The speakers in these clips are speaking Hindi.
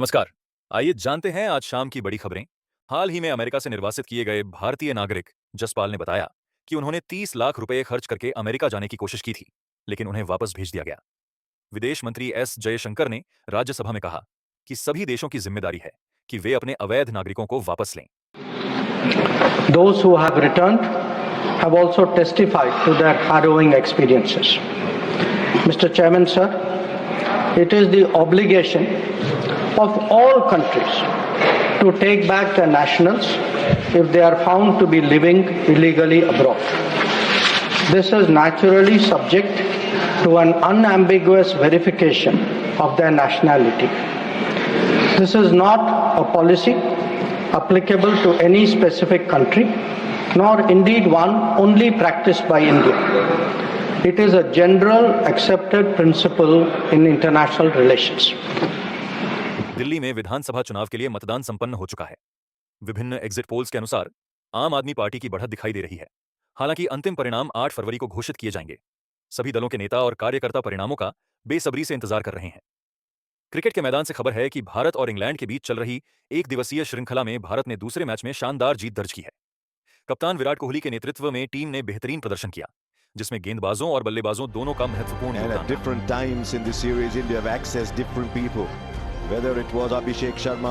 नमस्कार। आइए जानते हैं आज शाम की बड़ी खबरें। हाल ही में अमेरिका से निर्वासित किए गए भारतीय नागरिक जसपाल ने बताया कि उन्होंने 30 लाख रुपए खर्च करके अमेरिका जाने की कोशिश की थी, लेकिन उन्हें वापस भेज दिया गया। विदेश मंत्री एस जयशंकर ने राज्यसभा में कहा कि सभी देशों की जिम्मेदारी है कि वे अपने अवैध नागरिकों को वापस लें। Those who have returned have also testified to their harrowing experiences. Mr. Chairman, sir, it is the obligation of all countries to take back their nationals if they are found to be living illegally abroad. This is naturally subject to an unambiguous verification of their nationality. This is not a policy applicable to any specific country, nor indeed one only practiced by India. It is a general accepted principle in international relations. Delhi में विधानसभा चुनाव के लिए मतदान संपन्न हो चुका है। विभिन्न एग्जिट पोल्स के अनुसार आम आदमी पार्टी की बढ़त दिखाई दे रही है। हालांकि अंतिम परिणाम 8 फरवरी को घोषित किए जाएंगे। सभी दलों के नेता और कार्यकर्ता परिणामों का बेसब्री से इंतजार कर रहे हैं। क्रिकेट के मैदान से खबर है कि भारत और इंग्लैंड के बीच चल रही एक दिवसीय श्रृंखला में भारत ने दूसरे मैच में शानदार जीत दर्ज की है। कप्तान विराट कोहली के नेतृत्व में टीम ने बेहतरीन प्रदर्शन किया, जिसमें गेंदबाजों और बल्लेबाजों दोनों का महत्वपूर्ण योगदान। Whether it was Abhishek Sharma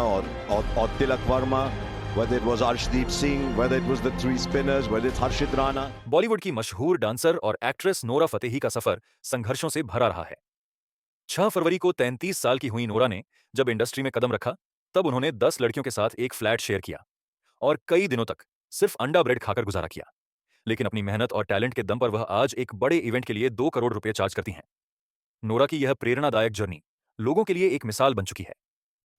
or Tilak Verma, whether it was Arshdeep Singh, whether it was the three spinners, whether it's Harshit Rana. Bollywood की मशहूर डांसर और एक्ट्रेस नोरा फतेही का सफर संघर्षों से भरा रहा है। 6 फरवरी को 33 साल की हुई नोरा ने जब इंडस्ट्री में कदम रखा, तब उन्होंने 10 लड़कियों के साथ एक फ्लैट शेयर किया और कई दिनों तक सिर्फ अंडा ब्रेड खाकर गुजारा किया। लेकिन अपनी मेहनत और टैलेंट के दम पर वह आज एक बड़े इवेंट के लिए 2 करोड़ रुपए चार्ज करती हैं। नोरा की यह प्रेरणादायक जर्नी लोगों के लिए एक मिसाल बन चुकी है।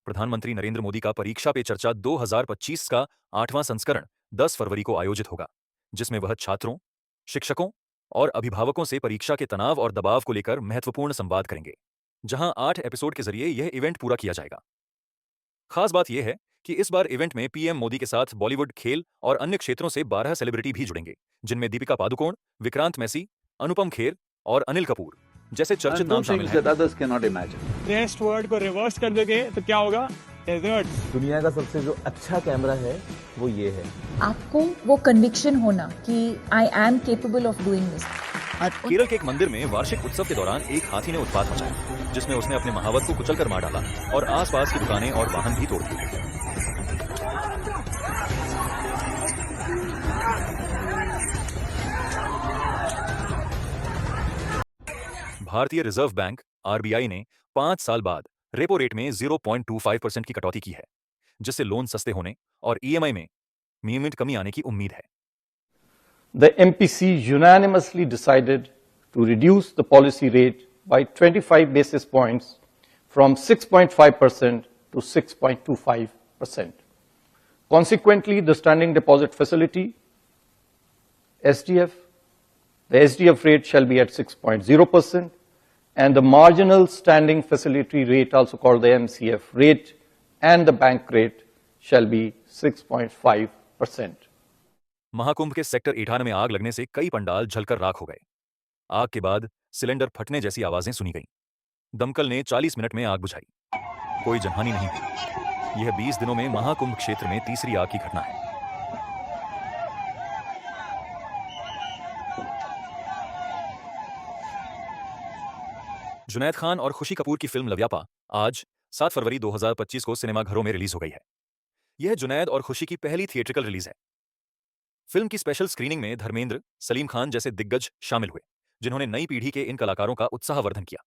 प्रधानमंत्री नरेंद्र मोदी का परीक्षा पे चर्चा 2025 का 8वां संस्करण 10 फरवरी को आयोजित होगा, जिसमें वह छात्रों, शिक्षकों और अभिभावकों से परीक्षा के तनाव और दबाव को लेकर महत्वपूर्ण संवाद करेंगे, जहां 8 एपिसोड के जरिए यह इवेंट पूरा किया जाएगा। खास बात यह है कि इस बार इवेंट में पीएम मोदी के साथ बॉलीवुड, खेल और अन्य क्षेत्रों से 12 सेलिब्रिटी भी जुड़ेंगे, जिनमें दीपिका पादुकोण, विक्रांत मैसी, अनुपम खेर और अनिल कपूर जैसे चर्चित नाम शामिल हैं। नेक्स्ट वर्ड को रिवर्स कर देंगे तो क्या होगा? दुनिया का सबसे जो अच्छा कैमरा है वो ये है। आपको वो कन्विक्शन होना कि I am capable of doing this. Kerala के एक मंदिर में वार्षिक उत्सव के दौरान एक हाथी ने उत्पात मचाया, जिसमें उसने अपने महावत को कुचलकर मार डाला और आसपास की दुकानें और वाहन भी तोड़ दिए। भारतीय रिजर्व बैंक आरबीआई ने 5 साल बाद रेपो रेट में 0.25% की कटौती की है, जिससे लोन सस्ते होने और ईएमआई में नियमित कमी आने की उम्मीद है। The MPC unanimously decided to reduce the policy rate by 25 basis points from 6.5% to 6.25%. Consequently, the standing deposit facility, SDF, the SDF rate shall be at 6.0%, and the marginal standing facility rate, also called the MCF rate, and the bank rate shall be 6.5%. Mahakumbh के सेक्टर 58 में आग लगने से कई पंडाल जलकर राख हो गए। आग के बाद सिलेंडर फटने जैसी आवाजें सुनी गईं। दमकल ने 40 मिनट में आग बुझाई। कोई जनहानि नहीं हुई। यह 20 दिनों में महाकुंभ क्षेत्र में तीसरी आग की घटना है। जुनैद खान और खुशी कपूर की फिल्म लव्यापा आज 7 फरवरी 2025 को सिनेमाघरों में रिलीज हो गई है। यह जुनैद और खुशी की पहली थिएट्रिकल रिलीज है। फिल्म की स्पेशल स्क्रीनिंग में धर्मेंद्र, सलीम खान जैसे दिग्गज शामिल हुए, जिन्होंने नई पीढ़ी के इन कलाकारों का उत्साहवर्धन किया।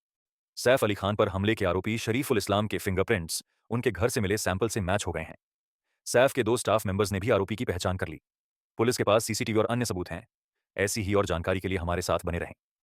सैफ अली खान पर हमले के आरोपी शरीफुल इस्लाम के फिंगरप्रिंट्स उनके घर से मिले सैंपल से मैच हो गए हैं। सैफ के 2 स्टाफ मेंबर्स ने भी आरोपी की पहचान कर ली। पुलिस के पास सीसीटीवी और अन्य सबूत हैं। ऐसी ही और जानकारी के लिए हमारे साथ बने रहें।